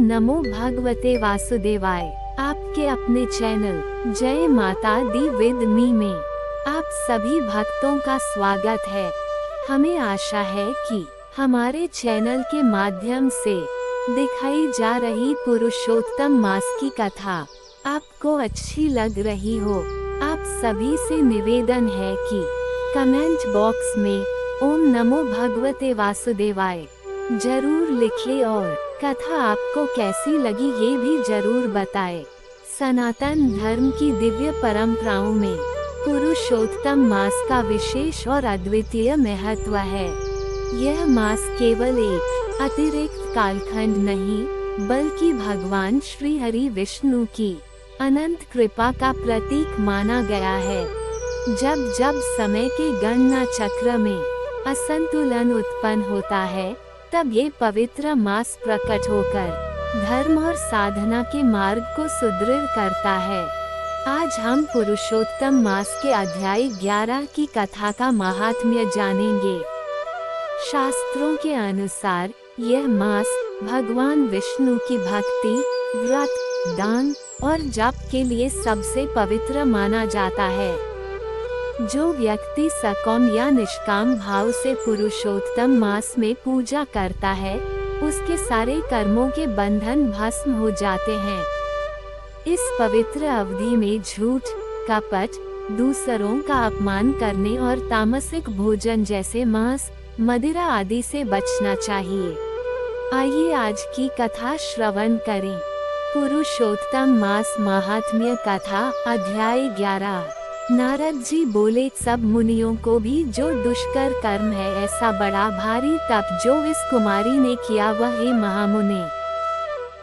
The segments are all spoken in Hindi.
नमो भगवते वासुदेवाय। आपके अपने चैनल जय माता दी विद मी में आप सभी भक्तों का स्वागत है। हमें आशा है कि हमारे चैनल के माध्यम से दिखाई जा रही पुरुषोत्तम मास की कथा आपको अच्छी लग रही हो। आप सभी से निवेदन है कि कमेंट बॉक्स में ओम नमो भगवते वासुदेवाय जरूर लिखें और कथा आपको कैसी लगी ये भी जरूर बताएं। सनातन धर्म की दिव्य परंपराओं में पुरुषोत्तम मास का विशेष और अद्वितीय महत्व है। यह मास केवल एक अतिरिक्त कालखंड नहीं बल्कि भगवान श्री हरि विष्णु की अनंत कृपा का प्रतीक माना गया है। जब जब समय के गणना चक्र में असंतुलन उत्पन्न होता है तब ये पवित्र मास प्रकट होकर धर्म और साधना के मार्ग को सुदृढ़ करता है। आज हम पुरुषोत्तम मास के अध्याय 11 की कथा का महात्म्य जानेंगे। शास्त्रों के अनुसार यह मास भगवान विष्णु की भक्ति, व्रत, दान और जप के लिए सबसे पवित्र माना जाता है। जो व्यक्ति सकाम या निष्काम भाव से पुरुषोत्तम मास में पूजा करता है उसके सारे कर्मों के बंधन भस्म हो जाते हैं। इस पवित्र अवधि में झूठ, कपट, दूसरों का अपमान करने और तामसिक भोजन जैसे मांस, मदिरा आदि से बचना चाहिए। आइए आज की कथा श्रवण करें। पुरुषोत्तम मास महात्म्य कथा अध्याय 11। नारद जी बोले, सब मुनियों को भी जो दुष्कर कर्म है ऐसा बड़ा भारी तप जो इस कुमारी ने किया वह हे महामुने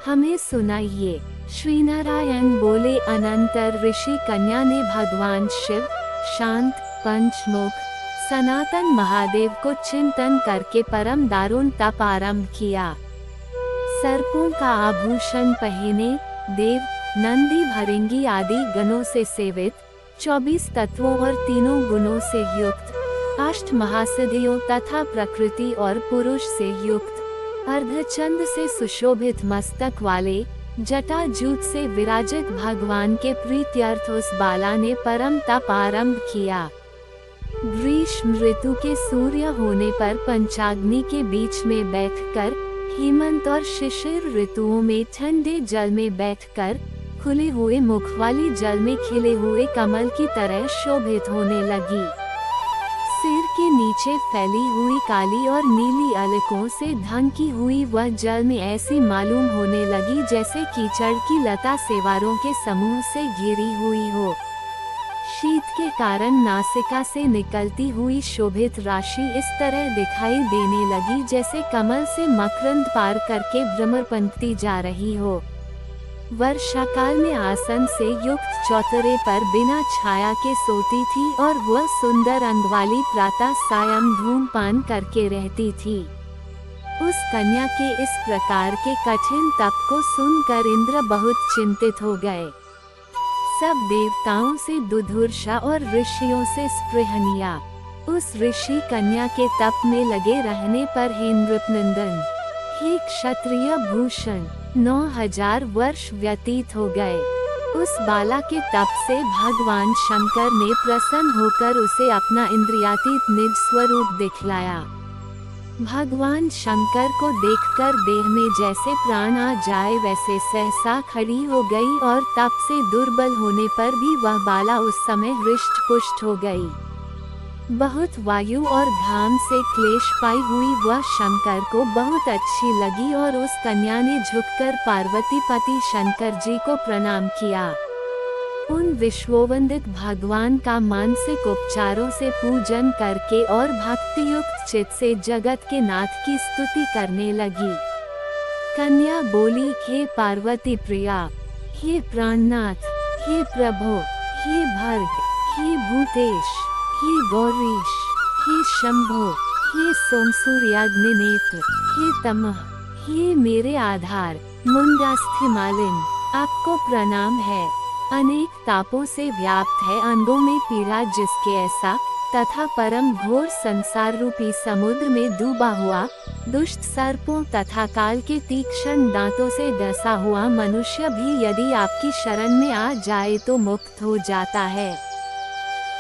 हमें सुनाइए। श्री नारायण बोले, अनंतर ऋषि कन्या ने भगवान शिव, शांत, पंचमुख, सनातन महादेव को चिंतन करके परम दारुण तप आरंभ किया। सर्पों का आभूषण पहने, देव, नंदी, भृंगी आदि गणों से सेवित, 24 तत्वों और तीनों गुणों से युक्त, अष्ट महासिद्धियों तथा प्रकृति और पुरुष से युक्त, अर्धचंद्र से सुशोभित मस्तक वाले, जटाजूट से विराजित भगवान के प्रीत्यर्थ उस बाला ने परम तप आरंभ किया। ग्रीष्म ऋतु के सूर्य होने पर पंचाग्नि के बीच में बैठकर, हेमंत और शिशिर ऋतुओं में ठंडे जल में बैठकर खुले हुए मुख वाली जल में खिले हुए कमल की तरह शोभित होने लगी। सिर के नीचे फैली हुई काली और नीली अलकों से ढंकी हुई वह जल में ऐसी मालूम होने लगी जैसे कीचड़ की लता सेवारों के समूह से घिरी हुई हो। शीत के कारण नासिका से निकलती हुई शोभित राशि इस तरह दिखाई देने लगी जैसे कमल से मकरंद पार करके भ्रमर पंक्ति जा रही हो। वर्षाकाल में आसन से युक्त चौतरे पर बिना छाया के सोती थी और वह सुंदर अंग वाली प्रातः सायं धूमपान करके रहती थी। उस कन्या के इस प्रकार के कठिन तप को सुनकर इंद्र बहुत चिंतित हो गए। सब देवताओं से दुर्धर्षा और ऋषियों से स्पृहनिया उस ऋषि कन्या के तप में लगे रहने पर हे नृपनंदन, हे क्षत्रिय भूषण, 9000 वर्ष व्यतीत हो गए। उस बाला के तप से भगवान शंकर ने प्रसन्न होकर उसे अपना इंद्रियातीत निज स्वरूप दिखलाया। भगवान शंकर को देखकर देह में जैसे प्राण आ जाए वैसे सहसा खड़ी हो गई और तप से दुर्बल होने पर भी वह बाला उस समय हृष्ट पुष्ट हो गई। बहुत वायु और घाम से क्लेश पाई हुई वह शंकर को बहुत अच्छी लगी और उस कन्या ने झुककर पार्वती पति शंकर जी को प्रणाम किया। उन विश्ववंदित भगवान का मानसिक उपचारों से पूजन करके और भक्ति युक्त चित्त से जगत के नाथ की स्तुति करने लगी। कन्या बोली, हे पार्वती प्रिया, हे प्राणनाथ, हे प्रभो, हे भर्ग, हे भूतेश, हे गौरीश, हे शंभो, हे सोमसूर्याग्निनेत्र, हे तमः, हे मेरे आधार, मुंडास्थिमालिन, आपको प्रणाम है। अनेक तापों से व्याप्त है अंगों में पीड़ा जिसके ऐसा तथा परम घोर संसार रूपी समुद्र में डूबा हुआ दुष्ट सर्पों तथा काल के तीक्ष्ण दांतों से डसा हुआ मनुष्य भी यदि आपकी शरण में आ जाए तो मुक्त हो जाता है।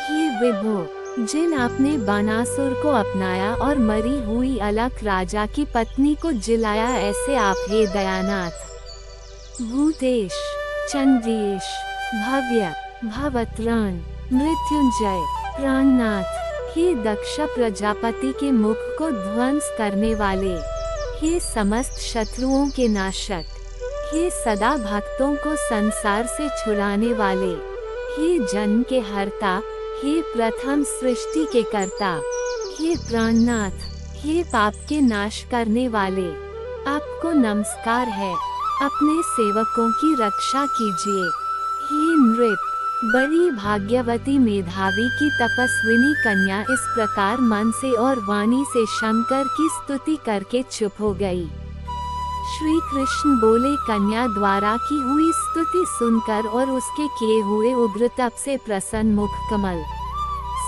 हे विभो, जिन आपने बानासुर को अपनाया और मरी हुई अलक राजा की पत्नी को जिलाया, ऐसे आप हे दयानाथ, भूतेश, चंद्रेश, भव्य, भवत्राण, मृत्युंजय, प्राणनाथ, हे दक्ष प्रजापति के मुख को ध्वंस करने वाले, हे समस्त शत्रुओं के नाशक, हे सदा भक्तों को संसार से छुड़ाने वाले, हे जन्म के हर्ता, हे प्रथम सृष्टि के कर्ता, हे प्राणनाथ, हे पाप के नाश करने वाले, आपको नमस्कार है। अपने सेवकों की रक्षा कीजिए। हे नृप, बड़ी भाग्यवती मेधावी की तपस्विनी कन्या इस प्रकार मन से और वाणी से शंकर की स्तुति करके चुप हो गई। श्री कृष्ण बोले, कन्या द्वारा की हुई स्तुति सुनकर और उसके किए हुए उग्र तप से प्रसन्न मुख कमल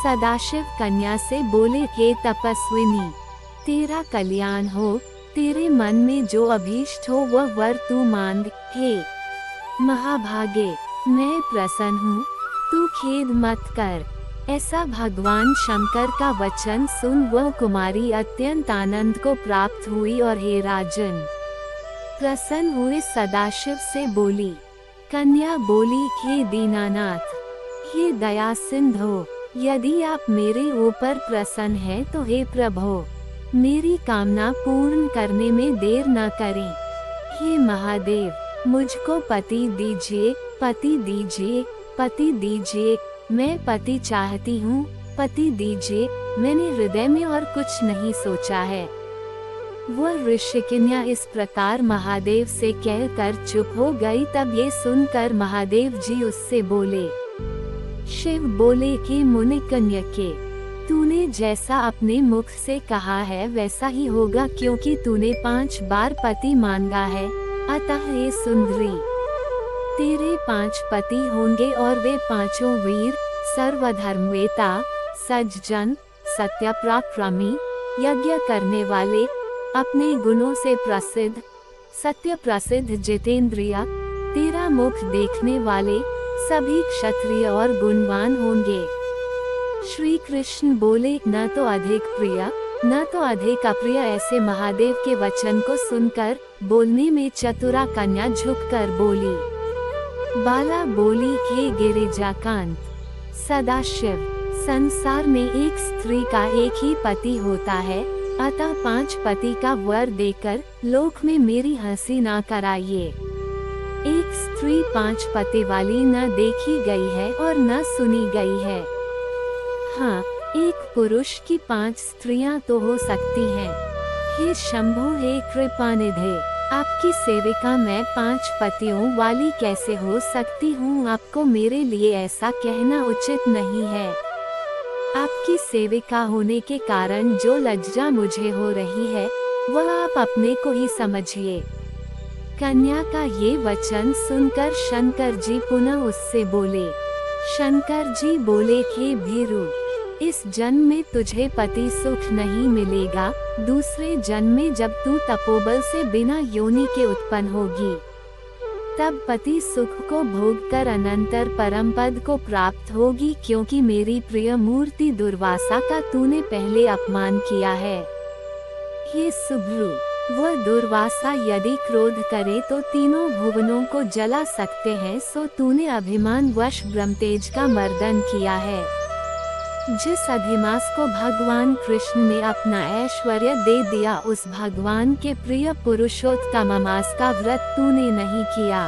सदाशिव कन्या से बोले, हे तपस्विनी, तेरा कल्याण हो, तेरे मन में जो अभीष्ट हो वह वर तू मांग। हे महाभागे, मैं प्रसन्न हूँ, तू खेद मत कर। ऐसा भगवान शंकर का वचन सुन वह कुमारी अत्यंत आनंद को प्राप्त हुई और हे राजन, प्रसन्न हुए सदाशिव से बोली। कन्या बोली, हे दीनानाथ, हे दया सिंधो, यदि आप मेरे ऊपर प्रसन्न हैं तो हे प्रभो, मेरी कामना पूर्ण करने में देर न करें। हे महादेव, मुझको पति दीजिए, पति दीजिए, पति दीजिए, मैं पति चाहती हूँ, पति दीजिए, मैंने हृदय में और कुछ नहीं सोचा है। वह ऋषिकन्या इस प्रकार महादेव से कहकर चुप हो गई। तब ये सुनकर महादेव जी उससे बोले। शिव बोले कि मुनि कन्यके, तूने जैसा अपने मुख से कहा है वैसा ही होगा, क्योंकि तूने 5 बार पति मांगा है। अतः हे सुंदरी, तेरे 5 पति होंगे और वे 5 वीर, सर्वधर्मवेता, सज्जन, सत्य पराक्रमी, यज्ञ करने वाले, अपने गुणों से प्रसिद्ध, सत्य प्रसिद्ध जितेंद्रिय, तेरा मुख देखने वाले, सभी क्षत्रिय और गुणवान होंगे। श्री कृष्ण बोले, न तो अधिक प्रिय न तो अधिक अप्रिय। ऐसे महादेव के वचन को सुनकर बोलने में चतुरा कन्या झुककर बोली। बाला बोली, हे गिरिजाकांत सदाशिव, संसार में एक स्त्री का एक ही पति होता है, अतः 5 पति का वर देकर लोक में मेरी हंसी ना कराइए। एक स्त्री 5 पति वाली न देखी गई है और न सुनी गई है। हाँ, एक पुरुष की 5 स्त्रियां तो हो सकती हैं। हे शंभु, हे कृपानिधे, आपकी सेविका मैं 5 पतियों वाली कैसे हो सकती हूँ? आपको मेरे लिए ऐसा कहना उचित नहीं है। आपकी सेविका होने के कारण जो लज्जा मुझे हो रही है वह आप अपने को ही समझिए। कन्या का ये वचन सुनकर शंकर जी पुनः उससे बोले। शंकर जी बोले, हे भीरु, इस जन्म में तुझे पति सुख नहीं मिलेगा। दूसरे जन्म में जब तू तपोबल से बिना योनि के उत्पन्न होगी तब पति सुख को भोग कर अनंतर परम पद को प्राप्त होगी, क्योंकि मेरी प्रिय मूर्ति दुर्वासा का तूने पहले अपमान किया है। हे सुभ्रु, वह दुर्वासा यदि क्रोध करे तो तीनों भुवनों को जला सकते हैं, सो तूने अभिमान वश ब्रह्मतेज का मर्दन किया है। जिस अधिमास को भगवान कृष्ण ने अपना ऐश्वर्य दे दिया, उस भगवान के प्रिय पुरुषोत्तम मास का व्रत तूने नहीं किया।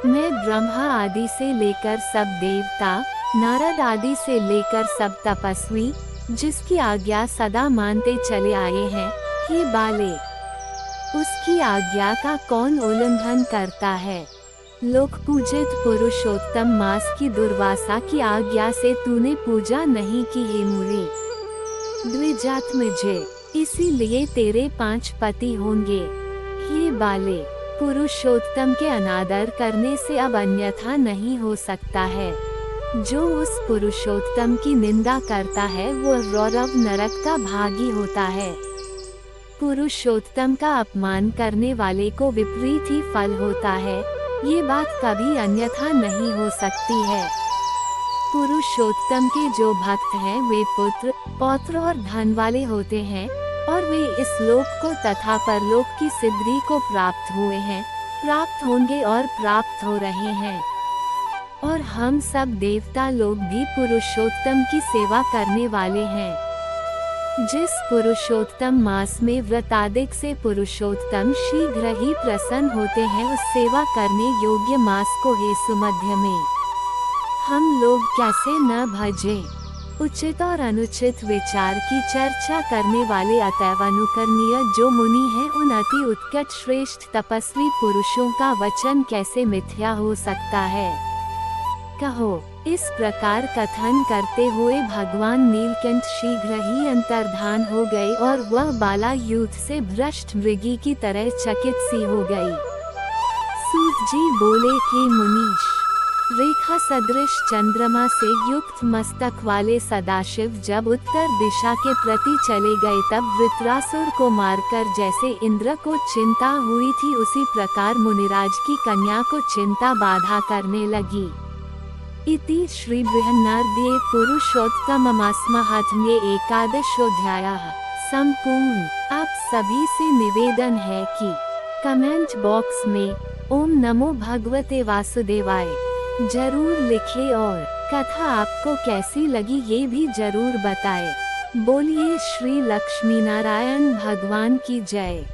मैं ब्रह्मा आदि से लेकर सब देवता, नारद आदि से लेकर सब तपस्वी जिसकी आज्ञा सदा मानते चले आए हैं, हे बाले, उसकी आज्ञा का कौन उल्लंघन करता है? लोक पूजित पुरुषोत्तम मास की दुर्वासा की आज्ञा से तूने पूजा नहीं की। हे मूढ़े द्विजात्मजे, इसीलिए तेरे 5 पति होंगे। हे बाले, पुरुषोत्तम के अनादर करने से अब अन्यथा नहीं हो सकता है। जो उस पुरुषोत्तम की निंदा करता है वो रौरव नरक का भागी होता है। पुरुषोत्तम का अपमान करने वाले को विपरीत ही फल होता है, ये बात कभी अन्यथा नहीं हो सकती है। पुरुषोत्तम के जो भक्त हैं वे पुत्र, पौत्र और धन वाले होते हैं, और वे इस लोक को तथा परलोक की सिद्धि को प्राप्त हुए हैं, प्राप्त होंगे और प्राप्त हो रहे हैं। और हम सब देवता लोग भी पुरुषोत्तम की सेवा करने वाले हैं। जिस पुरुषोत्तम मास में व्रतादिक से पुरुषोत्तम शीघ्र ही प्रसन्न होते हैं, उस सेवा करने योग्य मास को हे सुमध्य में हम लोग कैसे न भजे। उचित और अनुचित विचार की चर्चा करने वाले अतएव अनुकरणीय जो मुनि हैं, उन अति उत्कट श्रेष्ठ तपस्वी पुरुषों का वचन कैसे मिथ्या हो सकता है। कहो। इस प्रकार कथन करते हुए भगवान नीलकंठ शीघ्र ही अंतर्धान हो गए और वह बाला युद्ध से भ्रष्ट मृगी की तरह चकित सी हो गई। सूत जी बोले कि मुनीश, रेखा सदृश चंद्रमा से युक्त मस्तक वाले सदाशिव जब उत्तर दिशा के प्रति चले गए, तब वृत्रासुर को मारकर जैसे इंद्र को चिंता हुई थी, उसी प्रकार मुनिराज की कन्या को चिंता बाधा करने लगी। इति श्री बृहन्नारदीये पुरुषोत्तममास्महात्म्ये एकादशोऽध्यायः संपूर्ण। आप सभी से निवेदन है कि कमेंट बॉक्स में ओम नमो भगवते वासुदेवाय जरूर लिखें और कथा आपको कैसी लगी ये भी जरूर बताएं। बोलिए श्री लक्ष्मी नारायण भगवान की जय।